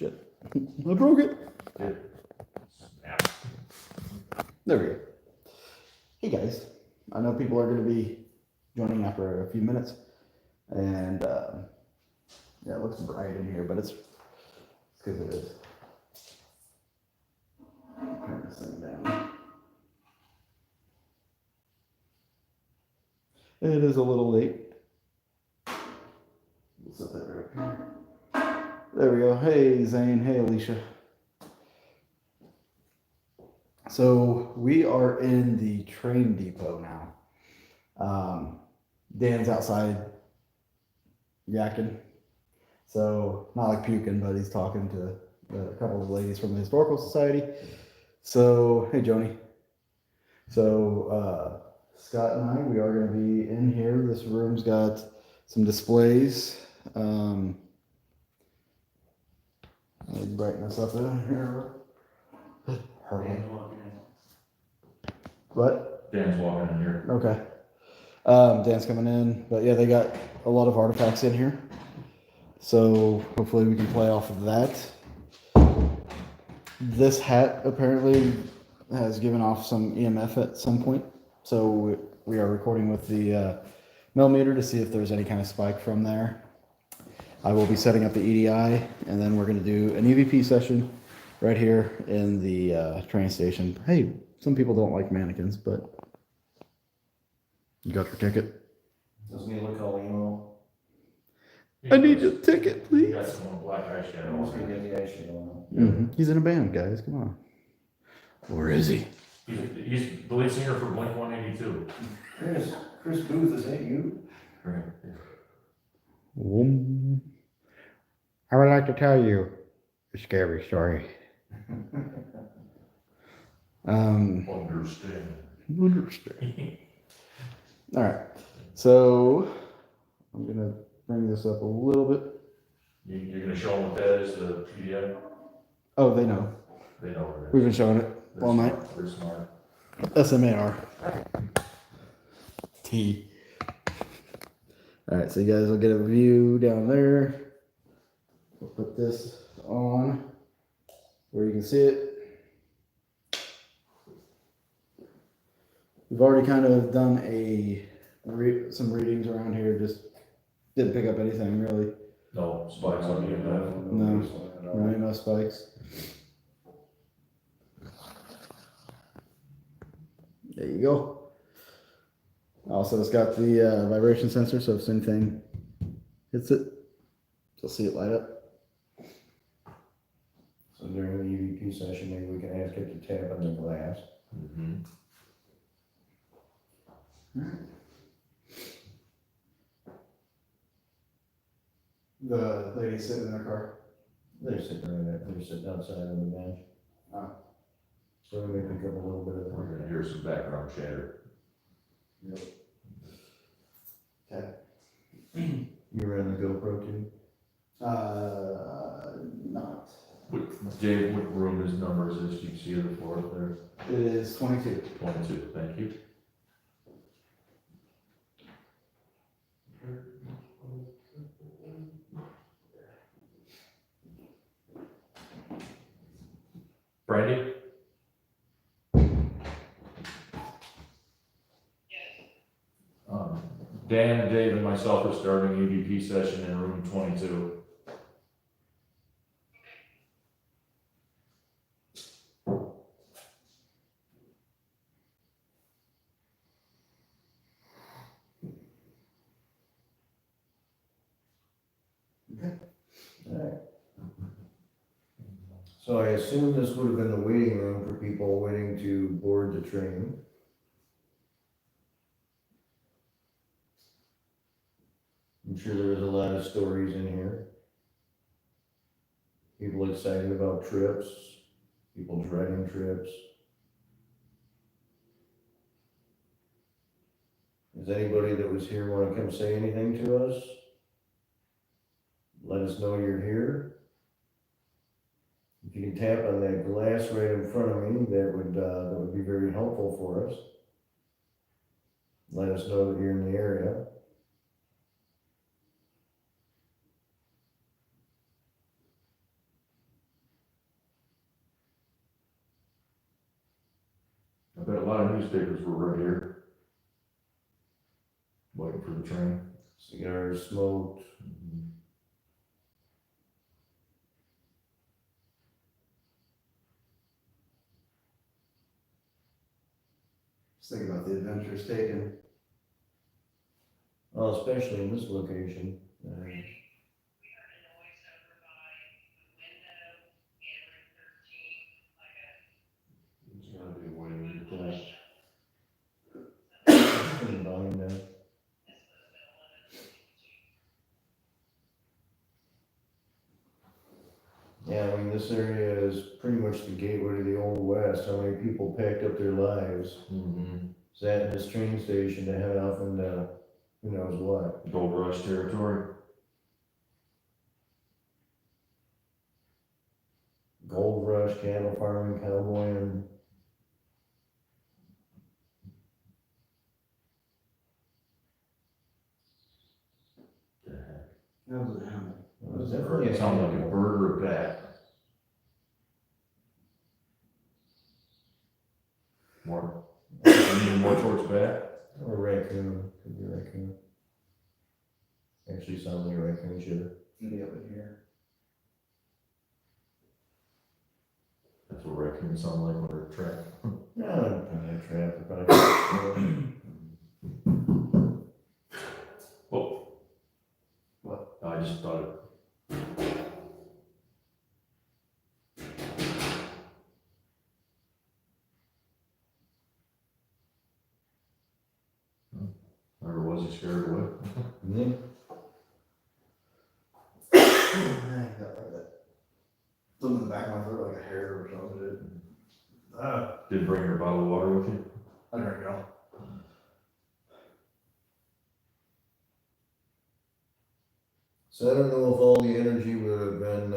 Shit. I broke it. Snap. There we go. Hey guys. I know people are going to be joining after a few minutes. And yeah, it looks bright in here, but it's because it is. Turn this thing down. It is a little late. We'll set that right here. There we go. Hey Zane. Hey Alicia. So we are in the train depot now. Dan's outside yakking. So not like puking, but he's talking to a couple of ladies from the Historical Society. So hey Joni. So Scott and I, we are going to be in here. This room's got some displays. Let me brighten this up in here. Dan's walking in. What? Dan's walking in here. Okay. Dan's coming in, but yeah, they got a lot of artifacts in here. So hopefully we can play off of that. This hat apparently has given off some EMF at some point. So we are recording with the millimeter to see if there's any kind of spike from there. I will be setting up the EDI, and then we're going to do an EVP session right here in the train station. Hey, some people don't like mannequins, but you got your ticket. Doesn't he look all emo? I need your ticket, He please. got some black eyeshadow. Must be getting the eyeshadow on. Mm-hmm. He's in a band, guys. Come on. Or is he? He's the lead singer for Blink 182. Chris Booth, is that you? Right. I would like to tell you a scary story. Understand. All right. So I'm gonna bring this up a little bit. You're gonna show them what that is, the PDF? Oh, they know. They know what it is. We've been showing it all night. They're smart. SMAR. T. All right, so you guys will get a view down there. We'll put this on where you can see it. We've already kind of done some readings around here. Just didn't pick up anything really. No spikes on the EMF. No, no spikes. There you go. Also, it's got the vibration sensor, so if anything hits it, you'll see it light up. So during the EVP session, maybe we can ask it to tap on the glass. Mm-hmm. The lady sitting in the car. They're sitting outside on the bench. Oh. So we may pick up a little bit of We're that. gonna hear some background chatter. Okay. You were on the GoPro too? Not. Dave, what room his numbers is? Do you see the floor up there? It is 22. 22, thank you. Brandy? Dan, Dave, and myself are starting EVP session in room 22. Alright. So I assume this would have been the waiting room for people waiting to board the train. I'm sure there was a lot of stories in here. People excited about trips, people dreading trips. Does anybody that was here want to come say anything to us? Let us know you're here. If you can tap on that glass right in front of me, that would be very helpful for us. Let us know that you're in the area. my newspapers were right here. Waiting for the train. Cigars smoked. Just think about the adventures taken. Well, especially in this location. There's gotta be a way to get that. Turn the volume down. Yeah, I mean, this area is pretty much the gateway to the Old West. How many people packed up their lives, sat in this train station to head off into who knows what. Gold Rush territory. Gold rush, cattle farming, cowboying. The heck? That was an animal. It was definitely It a sounded like a animal. bird or a bat. More, leaning more towards bat. Or a raccoon, could be a raccoon. Actually sounds like a raccoon should. Maybe up in here. That's what raccoons sound like when they're trapped. No, probably a trap, probably. Oh. What? I just thought it. Or was he scared away? Yeah. I got like that. Something in the back of my throat, like a hair or something. Did bring your bottle of water with you? I drink it all. So I don't know if all the energy would have been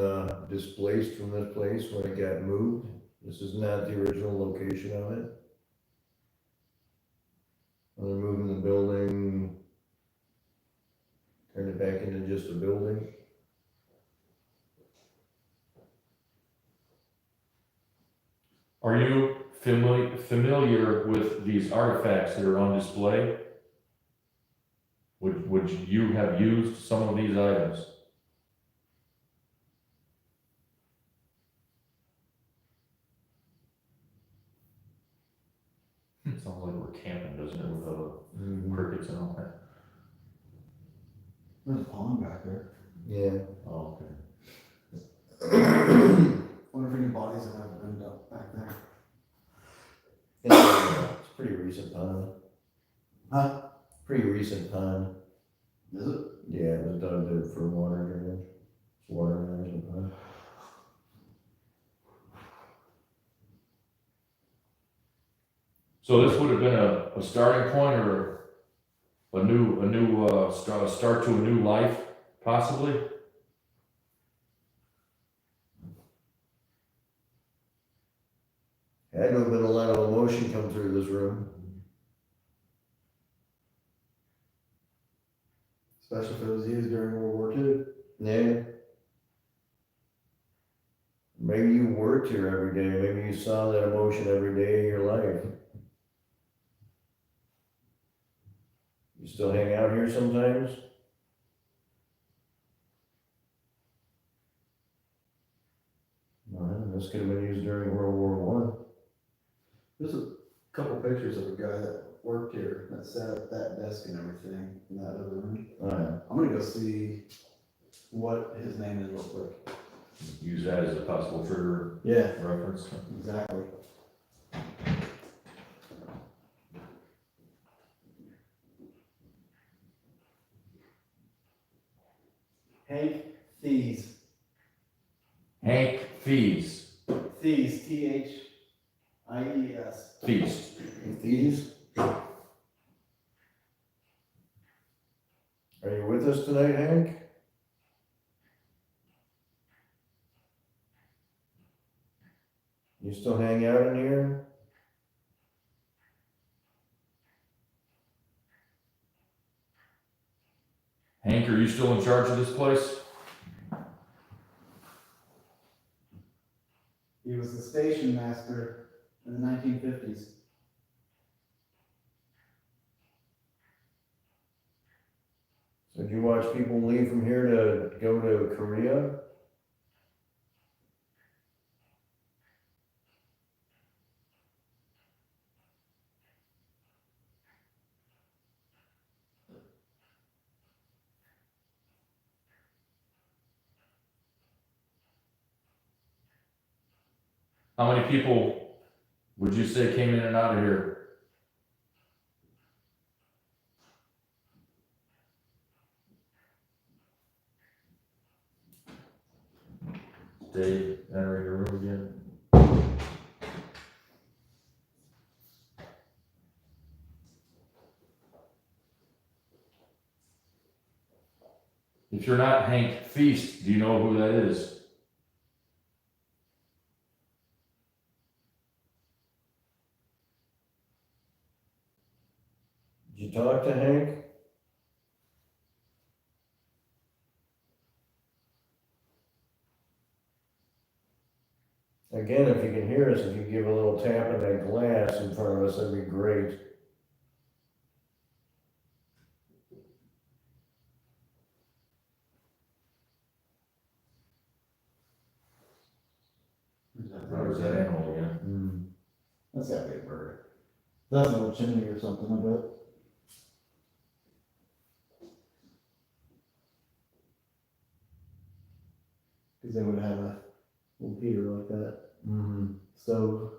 displaced from this place when it got moved. This is not the original location of it. They're moving the building, turn it back into just a building. Are you familiar with these artifacts that are on display? Would you have used some of these items? It sounds like we're camping, doesn't it, with crickets and all that? There's a pond back there. Yeah. Oh, okay. Wonder if any bodies have ever ended up back there. It's a pretty recent pond. Huh? Pretty recent pond. Is it? Yeah, it was dug there for water drainage. It's water management pond. So this would have been a starting point or a new start to a new life, possibly? Had to have been a lot of emotion come through this room. Especially if it was used during World War II. Yeah. Maybe you worked here every day. Maybe you saw that emotion every day of your life. You still hang out here sometimes? Well, this could have been used during World War One. There's a couple pictures of a guy that worked here that sat at that desk and everything in that other room. I'm gonna go see what his name is real quick. Use that as a possible trigger Yeah, reference. exactly. Hank Thies. Hank Fees. Thies, Thies. Feast. These? Are you with us tonight, Hank? You still hang out in here? Hank, are you still in charge of this place? He was the station master in the 1950s. Did you watch people leave from here to go to Korea? How many people would you say came in and out of here? Dave entering the room again. If you're not Hank Feast, do you know who that is? Did you talk to Hank? Again, if you can hear us, if you give a little tap on that glass in front of us, that'd be great. Or is that animal again? Hmm. That's gotta be a bird. That's an old chimney or something, I bet. Cause they would have a little heater like that, Hmm. stove.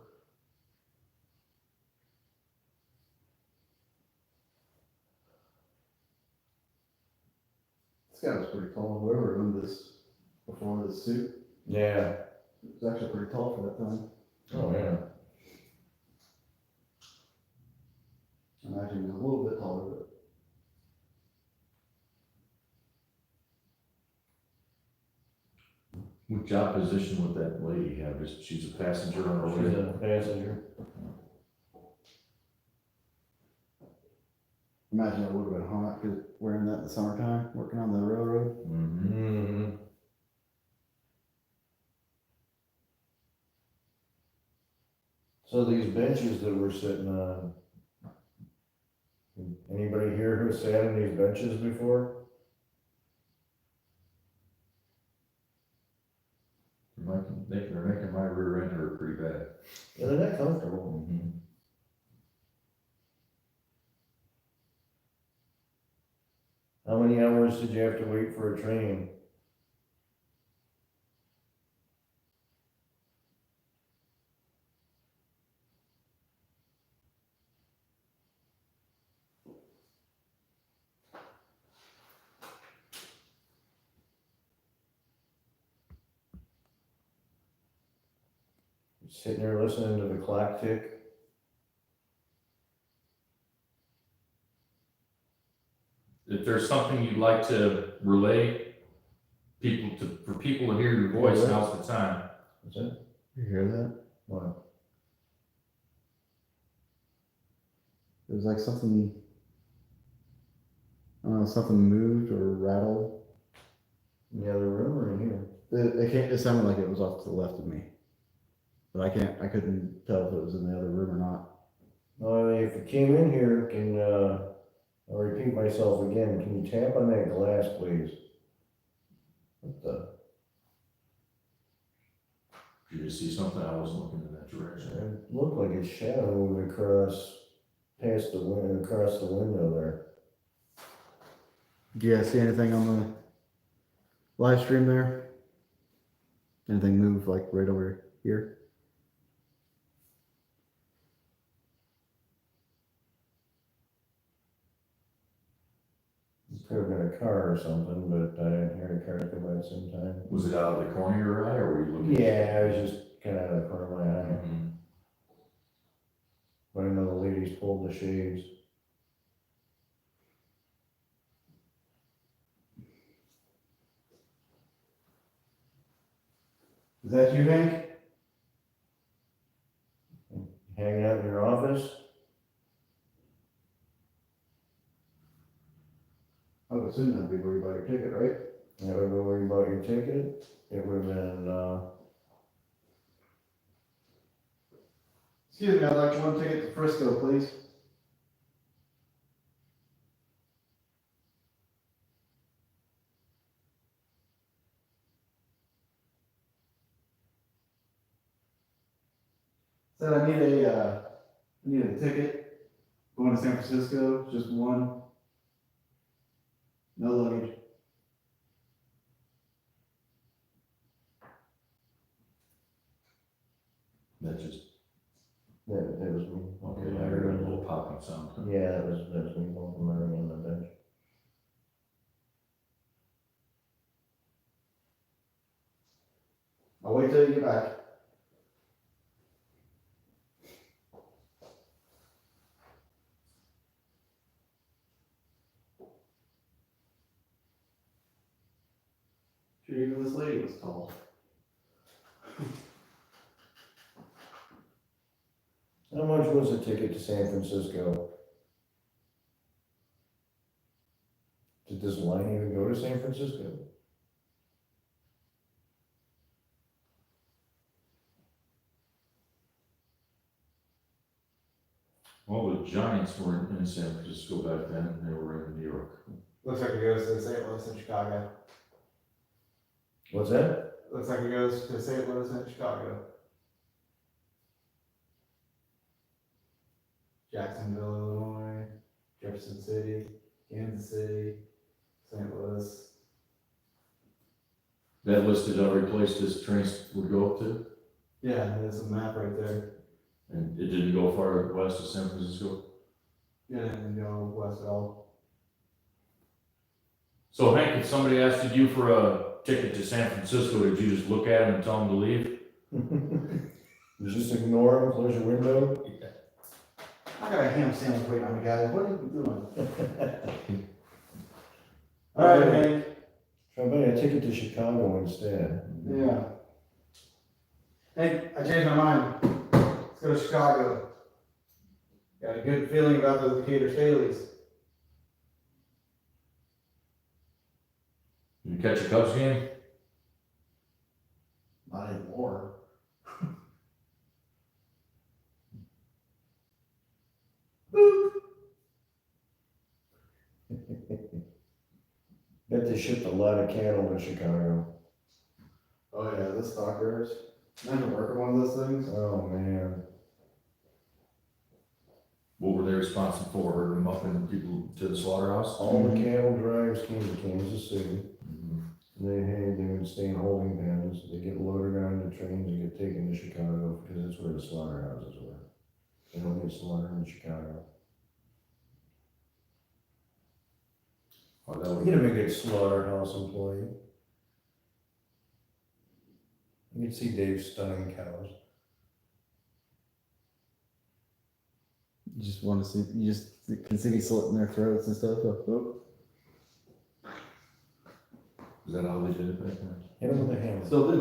This guy was pretty tall, whoever owned this before this suit, Yeah. it was actually pretty tall for that time. Oh, yeah. I imagine he was a little bit taller, but. What job position would that lady have? She's a passenger on her She's way? a passenger. Imagine it would have been hot, cause wearing that in the summertime, working on the railroad. Mm-hmm. Hmm. So these benches that we're sitting on, anybody here who sat on these benches before? They're making my rear end hurt pretty bad. Yeah, they're not comfortable. Mm-hmm. How many hours did you have to wait for a train? Sitting there listening to the clock tick. If there's something you'd like to relay for people to hear your voice, Yeah. now's the time. What's that? You hear that? What? It was like something, I don't know, something moved or rattled. In the other room or in here? It sounded like it was off to the left of me. But I couldn't tell if it was in the other room or not. If it came in here, I'll repeat myself again, can you tap on that glass, please? What the? Did you see something? I wasn't looking in that direction. It looked like a shadow moving across the window there. Do you guys see anything on the live stream there? Anything move like right over here? It could have been a car or something, but I didn't hear a car come by at the same time. Was it out of the corner of your eye, or were you looking? Yeah, I was just kind of out of the corner of my eye. Mhm. But I know the ladies pulled the shades. Is that you, Hank? Hanging out in your office? I would assume that'd be worried about your ticket, right? You ever worried about your ticket? It would have been, Excuse me, I'd like one ticket to Frisco, please. Said I need a ticket going to San Francisco, just one. No luggage. That just, That was me. okay, I heard a little popping sound. Yeah, that was me walking around on the bench. I'll wait till you get back. Sure, even this lady was tall. How much was a ticket to San Francisco? Did this line even go to San Francisco? Well, the Giants were in San Francisco back then, they were in New York. Looks like it goes to St. Louis and Chicago. What's that? Looks like it goes to St. Louis and Chicago. Jacksonville, Illinois, Jefferson City, Kansas City, St. Louis. That listed every place this train would go up to, Yeah, there's a map right there. and it didn't go far west of San Francisco. Yeah, and go west at all. So Hank, if somebody asked you for a ticket to San Francisco, did you just look at them and tell them to leave? You just ignore them, close your window? I got a ham sandwich waiting on me, guys. What are you doing? All right, Hank. Try buying a ticket to Chicago instead. Yeah. Hey, I changed my mind. Let's go to Chicago. Got a good feeling about those Decatur Staleys. Did you catch a Cubs game? Not anymore. Bet they shipped a lot of cattle to Chicago. Oh yeah, the stalkers. Imagine working one of those things. Oh, man. What were they responsible for, herding them up and people to the slaughterhouse? All the cattle drives came to Kansas City. Mhm. They would stay in holding pens. They get loaded onto trains and get taken to Chicago because that's where the slaughterhouses were. They don't get slaughtered in Chicago. Oh, that would He'd have been a good slaughterhouse employee. You could see Dave stunning cows. You just want to see. You just can see me slitting their throats and stuff. Oh. Is that how they did it back then? Hit him with a hammer. Still do.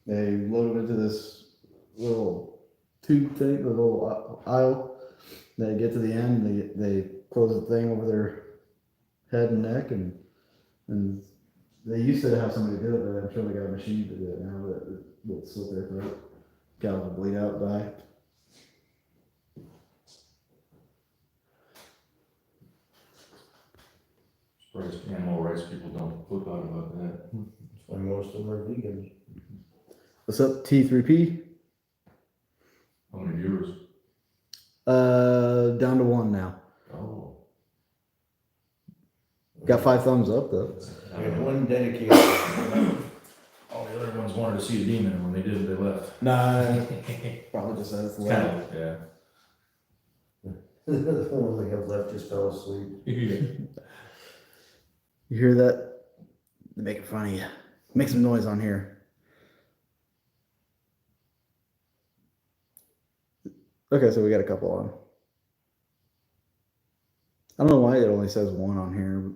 They load them into this little tube thing, the little aisle. They get to the end, they close the thing over their head and neck, and they used to have somebody do it, but I'm sure they got a machine to do it now that will slit their throat. Cows will bleed out, die. Surprised animal rights people don't flip out about that. That's why most of them are vegans. What's up, T3P? How many viewers? Down to one now. Oh. Got 5 thumbs up though. We have one dedicated. All the other ones wanted to see a demon, and when they did, they left. Nah, probably just said it's It's kind of, yeah. The one we have left just fell asleep. You hear that? They're making fun of you. Make some noise on here. Okay, so we got a couple on. I don't know why it only says 1 on here.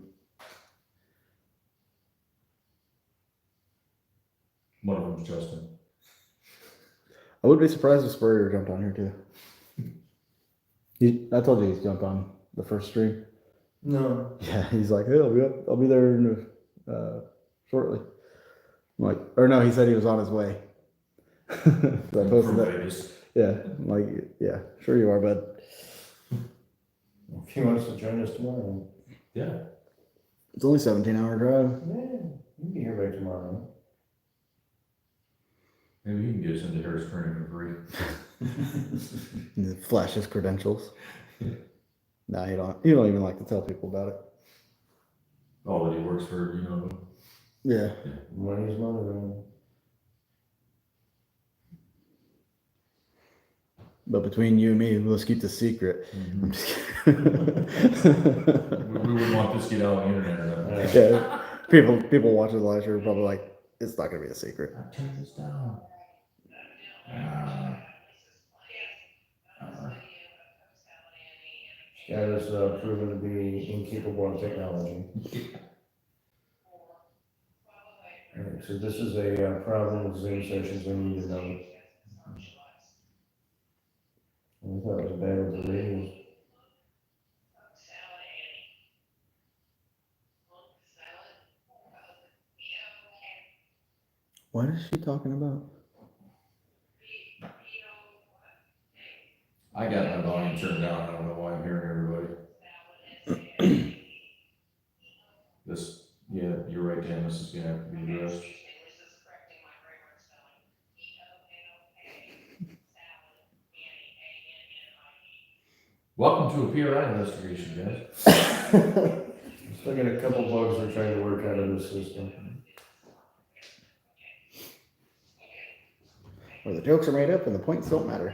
One of them's Justin. I would be surprised if Spurrier jumped on here too. I told you he's jumped on the first stream. No. Yeah, he's like, hey, I'll be there in, shortly. I'm like, or no, he said he was on his way. So I posted From that. Vegas. Yeah, I'm like, yeah, sure you are, bud. If he wants to join us tomorrow. Yeah. It's only 17-hour drive. Yeah, you can be here by tomorrow. Maybe he can get us into Harris Printing for free. Flash his credentials. Nah, you don't. You don't even like to tell people about it. Oh, that he works for, Yeah. Money's money, man. But between you and me, let's keep the secret. I'm just kidding. We wouldn't want this to get out on the internet or nothing. Yeah. People watching the live stream are probably like, it's not gonna be a secret. Turn this down. Scott is proven to be incapable of technology. Alright, so this is a problem with Zoom sessions we need to know. I thought it was bad with the radios. What is she talking about? I got my volume turned down. I don't know why I'm hearing everybody. Yeah, you're right, Dan. This is gonna have to be addressed. Welcome to a PRI investigation, guys. Still got a couple bugs we're trying to work out of this system. Where the jokes are made up and the points don't matter.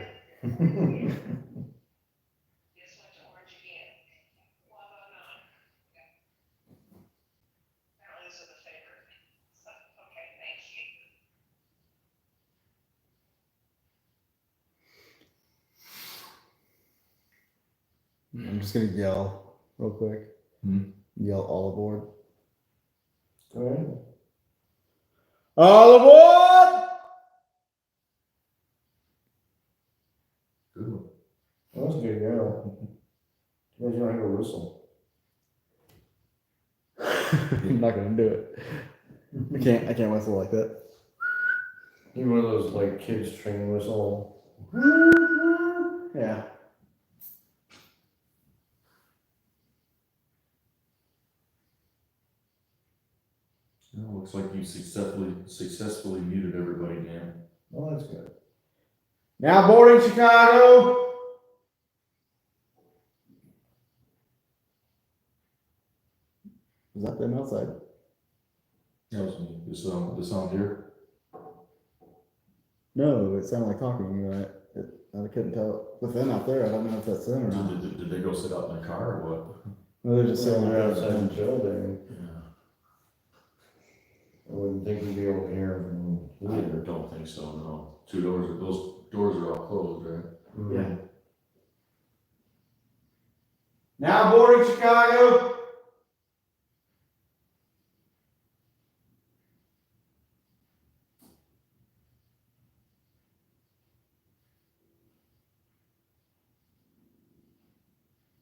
I'm just gonna yell real quick. Yell all aboard. Go ahead. All aboard! Good one. That was good, yeah. You guys don't have a whistle. I'm not gonna do it. I can't whistle like that. Need one of those like kids train whistle. Yeah. Well, looks like you successfully muted everybody, Dan. Well, that's good. Now boarding Chicago. Is that them outside? That was me. The sound here. No, it sounded like talking. I couldn't tell. With them out there, I don't know if that's them or not. Did they go sit out in the car or what? No, they're just saying They're outside the building. Yeah. I wouldn't think you'd be able to hear them I either. don't think so, no. Those doors are all closed, right? Yeah. Now boarding Chicago.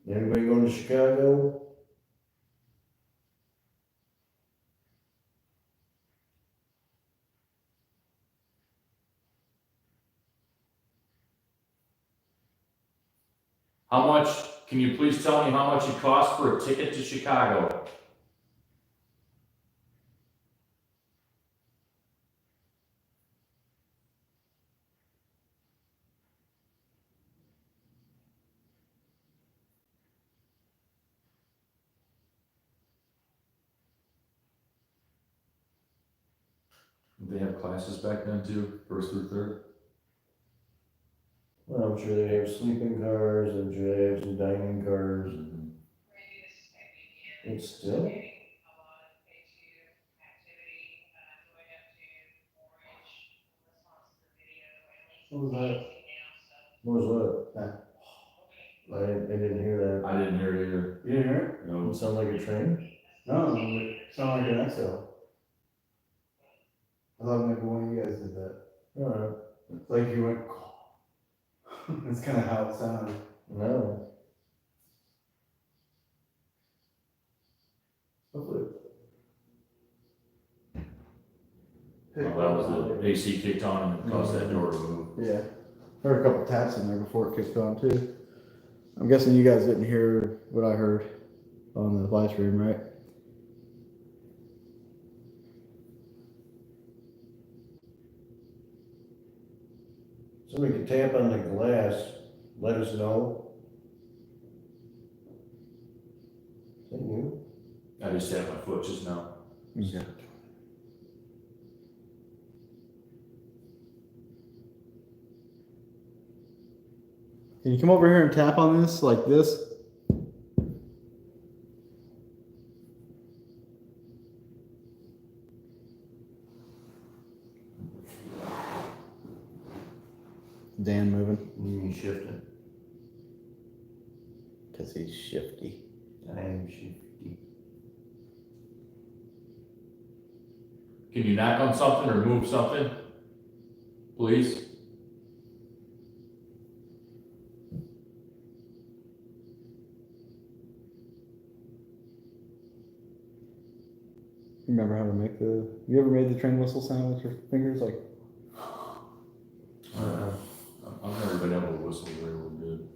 Anybody going to Chicago? How much, can you please tell me how much it costs for a ticket to Chicago? Did they have classes back then too, first through third? Well, I'm sure they have sleeping cars, I'm sure they have some dining cars. It's still? What was that? What was that? I didn't hear I didn't hear it either. You didn't hear that. No. It sounded like a train? No, it sounded like an exhale. I thought maybe one of you guys did that. Alright. It's like you went. That's kind of how it sounded. No. Hopefully. Well, that was the AC kicked on and caused that door to move. Yeah. Heard a couple taps in there before it kicked on too. I'm guessing you guys didn't hear what I heard on the live stream, right? Somebody could tap on the glass, let us know. Is that you? I just had my foot just now. Okay. Can you come over here and tap on this like this? Dan moving You shifting. because he's shifty. I am shifty. Can you knock on something or move something? Please? Remember how to make the? You ever made the train whistle sound with your fingers? Like, I've never been able to whistle real good.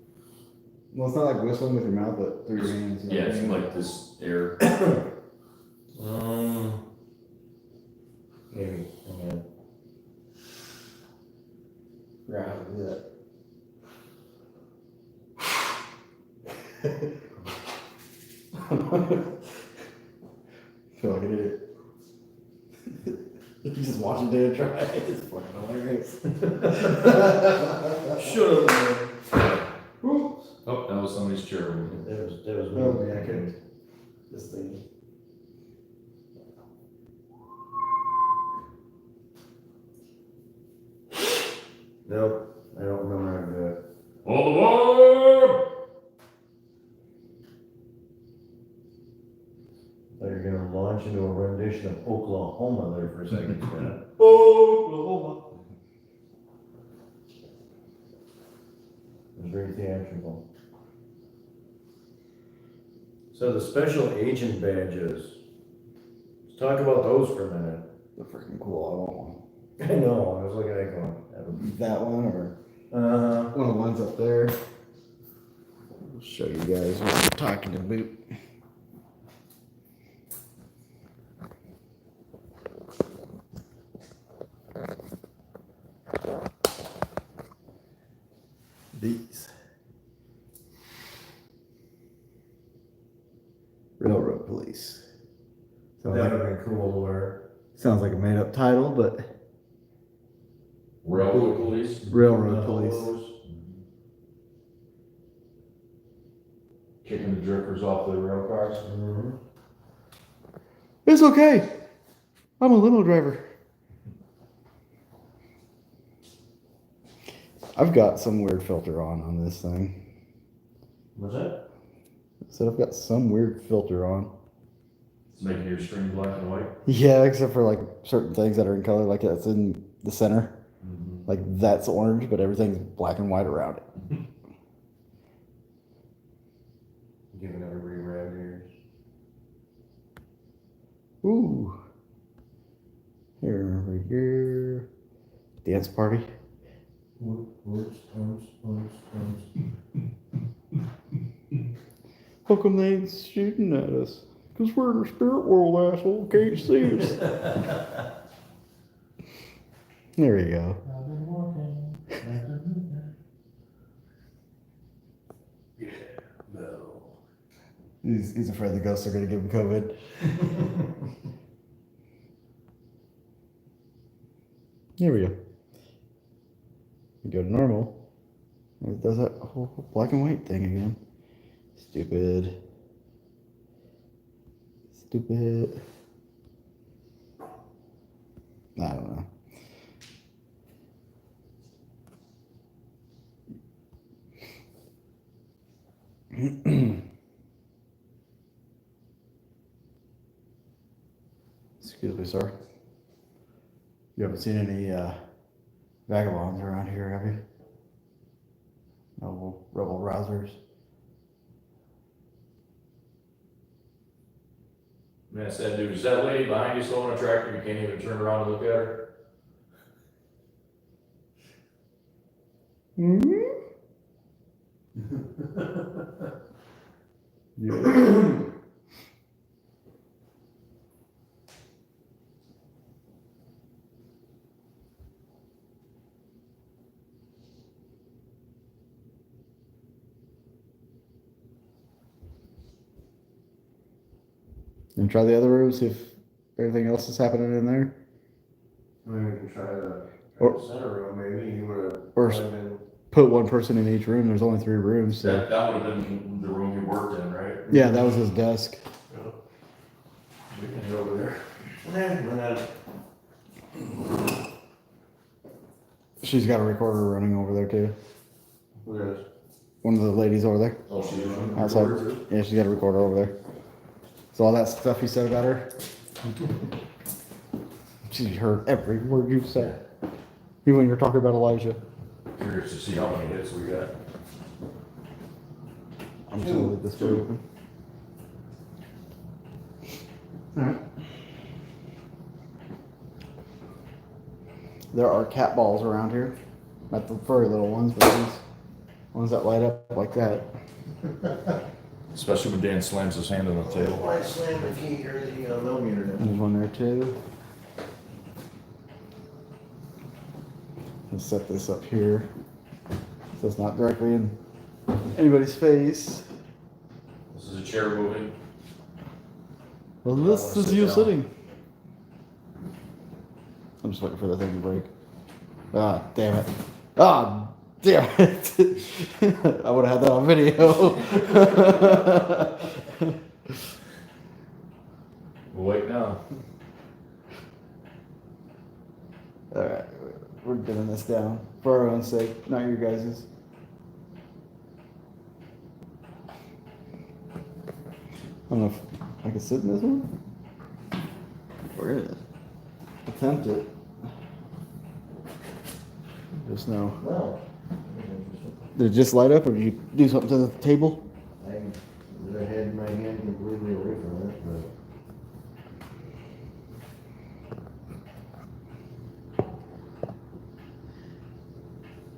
well, it's not like whistling with your mouth, but through your hands. Yeah, it's like this air. Maybe, yeah. Forgot how to do that. Feel like an idiot. You just watching Dan try. It's fucking hilarious. Shut up, man. Oh, that was somebody's chair. That was Oh, me. yeah, I couldn't. This thing. Nope, I don't remember how to do it. All aboard! Thought you were gonna launch into a rendition of Oklahoma there for a second, Scott. Oklahoma. It was very theatrical. So the special agent badges. Let's talk about those for a minute. They're freaking cool. I want one. I know, I was looking at it going, That one or uh-huh. one of the ones up there. I'll show you guys what we're talking about. These. Railroad Police. Sounds That like, would have been cool to wear. sounds like a made up title, but Railroad police? Railroad Police. Kicking the drifters off the rail cars? Mm-hmm. It's okay. I'm a limo driver. I've got some weird filter on this thing. What's that? So I've got some weird filter on. It's making your screen black and white? Yeah, except for like certain things that are in color, like that's in the center. Like that's orange, but everything's black and white around it. Giving everybody rabbit ears. Ooh. Here, over here. Dance party. Whoops. How come they ain't shooting at us? Because we're in the spirit world, asshole. Can't see us. There you go. I've been walking. Yeah, no. He's afraid the ghosts are going to give him COVID. Here we go. We go to normal. It does that whole black and white thing again. Stupid. I don't know. Excuse me, sir. You haven't seen any vagabonds around here, have you? No rebel rousers. Man, I said, dude, is that lady behind you still on a tractor? You can't even turn around and look at her? Yeah. And try the other room, see if everything else is happening in there. Maybe we can try the Or- center room, maybe, you would've. or- been- Put one person in each room. There's only 3 rooms, so That would have been the room you worked in, right? yeah, that was his desk. We can go over there. She's got a recorder running over there too. Who knows? One of the ladies over there. Oh, she's running. Outside. Yeah, she's got a recorder over there. So all that stuff you said about her, she heard every word you said. Even when you're talking about Elijah. Curious to see how many hits we got. I'm just gonna leave this door open. Alright. There are cat balls around here. Not the furry little ones, but these ones that light up like that. Especially when Dan slams his hand on the table. Why slam the key or the millimeter down? There's one there too. Let's set this up here so it's not directly in anybody's face. This is a chair moving. Well, I this wanna is sit you down. sitting. I'm just waiting for the thing to break. Ah, damn it. Ah, damn it. I would have had that on video. We'll wait now. Alright, we're getting this down for our own sake, not your guys's. I don't know if I can sit in this one. We're gonna attempt it. Just know. No. Did it just light up, or did you do something to the table? I had my hand completely away from it, but.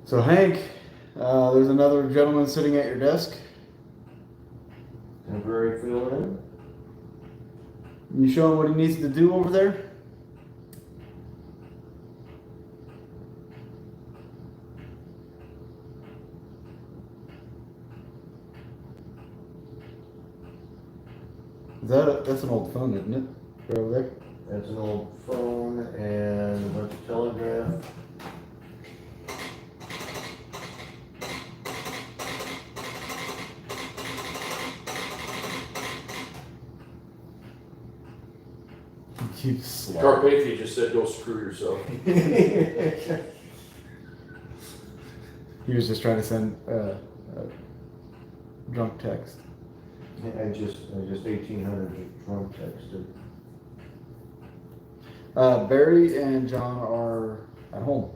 So Hank, there's another gentleman sitting at your desk. Temporary fill in? You show him what he needs to do over there? That's an old phone, isn't it? Right over there. That's an old phone and a bunch of telegraph. He keeps sliding. Carpathia just said, go screw yourself. He was just trying to send a drunk text. I just 1800 drunk texted. Barry and John are at home.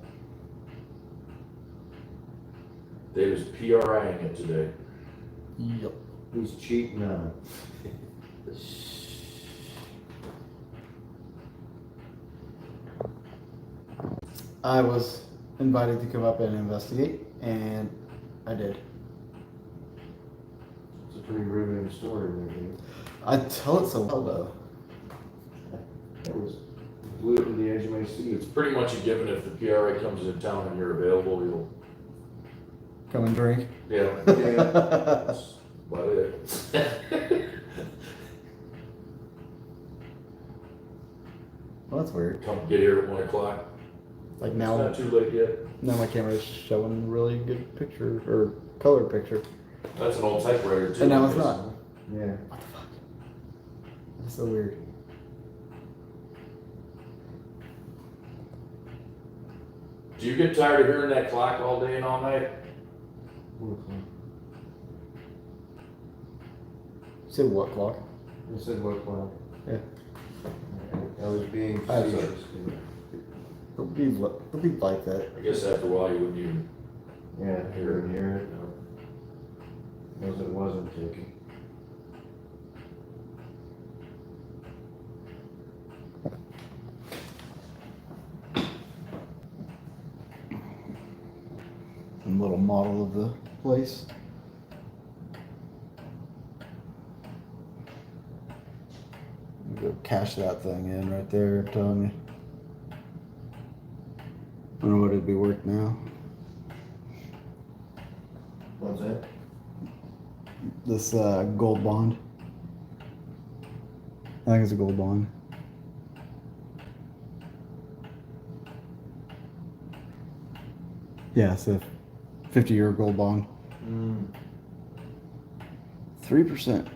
David's PRIing it today. Yep. Who's cheating on? I was invited to come up and investigate, and I did. It's a pretty riveting story, maybe. I tell it so well, though. It was blew it to the edge of my seat. It's pretty much a given if the PRA comes in town and you're available, you'll, Come and drink. yeah, Well, that's about it. that's weird. Come get here at 1 o'clock. Like It's now, not too late yet. now my camera's showing a really good picture, or color picture. That's an old typewriter too. And now it's not. Yeah. What the fuck? That's so weird. Do you get tired of hearing that clock all day and all night? Say what clock? I said what clock? Yeah. I was being I'm sorry. facetious. Don't be like that. I guess after a while you wouldn't even. Yeah, hear it. Because it wasn't ticking. A little model of the place. Go cash that thing in right there, I'm telling you. I don't know what it'd be worth now. What's that? This gold bond. think it's a gold bond. Yeah, it's a 50-year gold bond. 3%.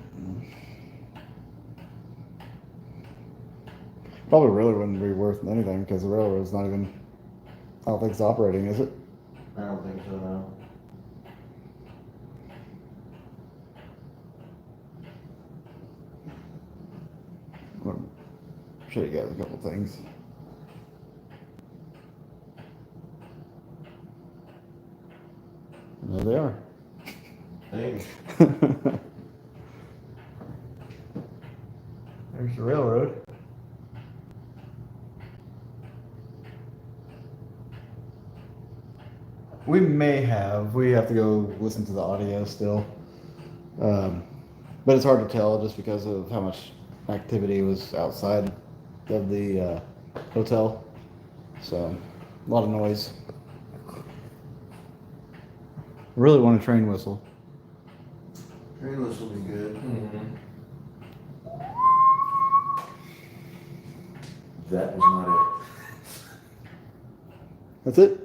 Probably really wouldn't be worth anything because the railroad's not even. I don't think it's operating, is it? I don't think so, no. I'll show you guys a couple things. And there they are. Thanks. There's the railroad. We have to go listen to the audio still. But it's hard to tell just because of how much activity was outside of the hotel. So, a lot of noise. Really want a train whistle. Trainless will be good. That was not That's it?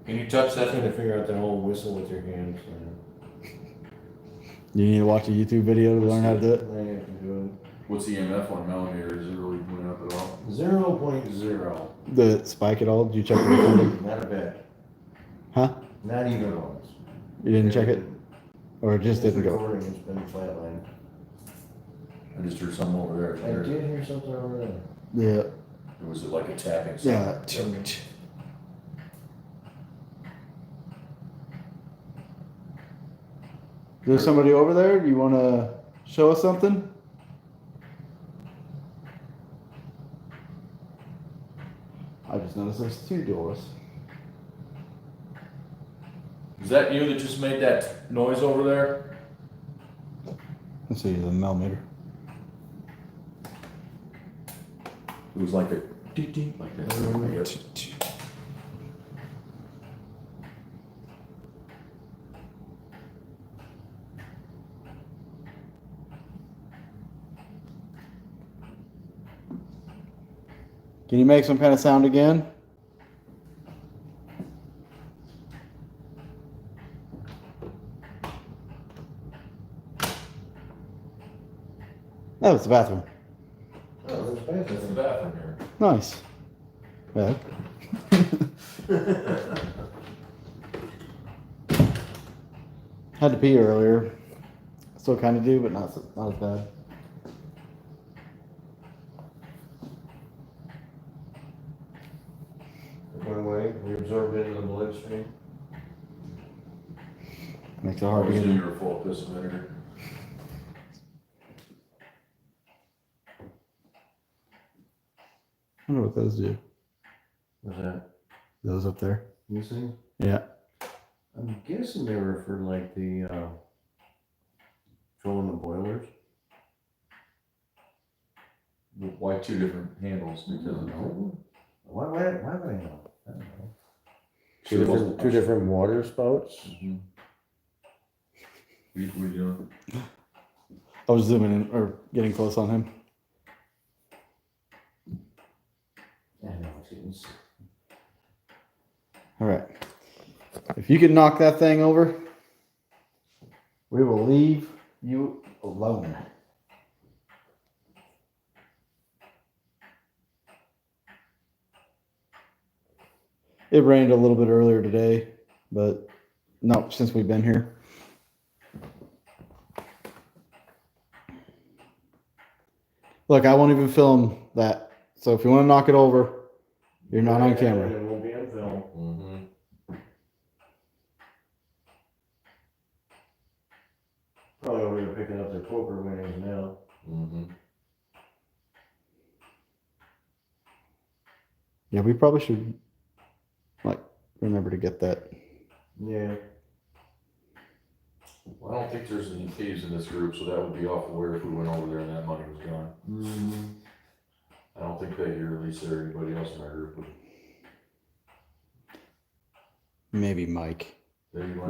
Can you touch Trying to that? figure out the whole whistle with your hands, man. You need to watch a YouTube video to learn how to do it. I have to do What's the EMF on millimeter? Is it really going up at all? it. 0.0. Did it spike at all? Did you check the recording? Not a bit. Huh? Not even once. You didn't check it? Or it just This didn't go? recording has been flatlined. I just heard something over I there. did hear something over there. Yeah. Was it like a tapping sound? Yeah. There's somebody over there? Do you want to show us something? I just noticed there's 2 doors. Is that you that just made that noise over there? Let's see the millimeter. It was like a ding ding like that. Can you make some kind of sound again? Oh, it's the bathroom. Oh, there's That's the bathroom. bathroom here. Nice. Yeah. Had to pee earlier. Still kind of do, but not as bad. It went away. We absorbed it into the bloodstream. Makes it hard to Always get knew in. you were full of piss and vinegar. I wonder what those do. What's that? Those up there. You see? Yeah. I'm guessing they were for like the, filling the boilers. Why 2 different handles? Because of No. Why would I know? I don't know. Two Two different water spouts? Mm-hmm. What are you doing? I was zooming in or getting close on him. I know, it's All right. If you can knock that thing over, we will leave you alone. It rained a little bit earlier today, but not since we've been here. Look, I won't even film that. So if you want to knock it over, you're not on camera. It won't be on film. Mm-hmm. Probably over there picking up their poker winnings now. Mm-hmm. Yeah, we probably should remember to get that. Yeah. Well, I don't think there's any thieves in this group, so that would be awful weird if we went over there and that money was gone. Mm-hmm. I don't think that you or Lisa or anybody else in our group would. Maybe Mike. There you go.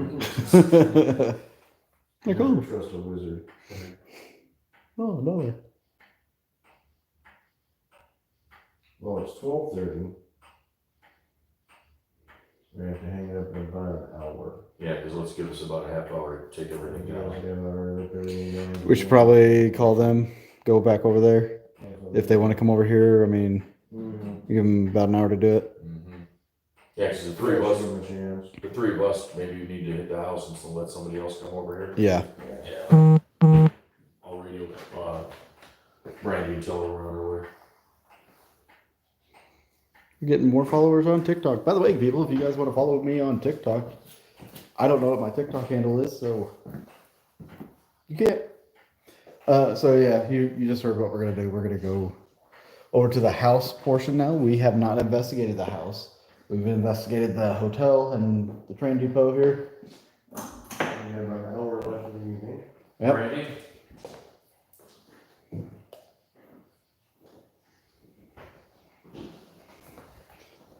Like, oh, Never trust a wizard. oh, no. Well, it's 12:30. We have to hang it up in about an hour. Yeah, because let's give us about a half hour to take everything down. We should probably call them, go back over there. If they want to come over here, I mean, Mhm. give them about an hour to do it. Mhm. Yeah, because the three of us, maybe you need to hit the house and so let somebody else come over here. Yeah. Yeah. I'll radio, Brandy and tell her we're on our way. We're getting more followers on TikTok. By the way, people, if you guys want to follow me on TikTok, I don't know what my TikTok handle is, so you can't. So yeah, you just heard what we're gonna do. We're gonna go over to the house portion now. We have not investigated the house. We've investigated the hotel and the train depot here. We have about an hour left of the evening. Yep. Brandy?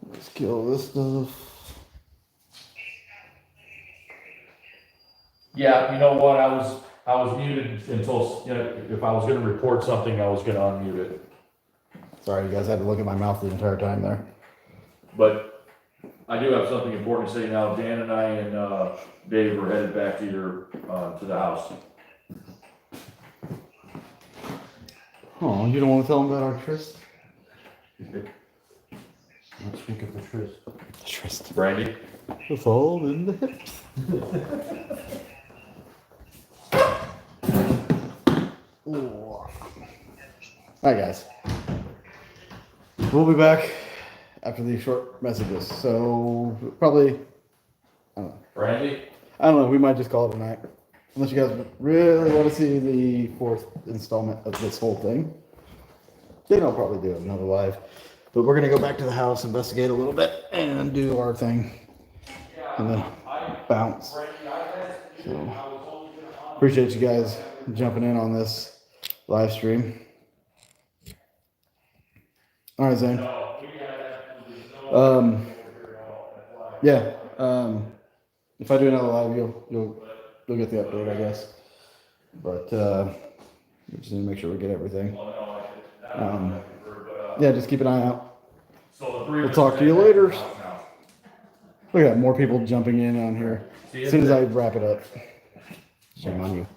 Let's kill this stuff. Yeah, you know what, I was muted until, you know, if I was gonna report something, I was gonna unmute it. Sorry, you guys had to look at my mouth the entire time there. But I do have something important to say now. Dan and I and Dave are headed back to to the house. Oh, you don't want to tell them about our tryst? Let's speak of the tryst. Tryst. Brandy? It's all in the hips. Ooh. Alright, guys. We'll be back after these short messages. So, probably, Brandy? I don't know, we might just call it a night. Unless you guys really want to see the fourth installment of this whole thing. Then I'll probably do another live. But we're going to go back to the house, investigate a little bit, and do our thing. And then bounce. So, appreciate you guys jumping in on this live stream. All right, Zane. Yeah. If I do another live, you'll get the update, I guess. But we just need to make sure we get everything. Yeah, just keep an eye out. We'll talk to you later. Look at that, more people jumping in on here. As soon as I wrap it up. Shame on you.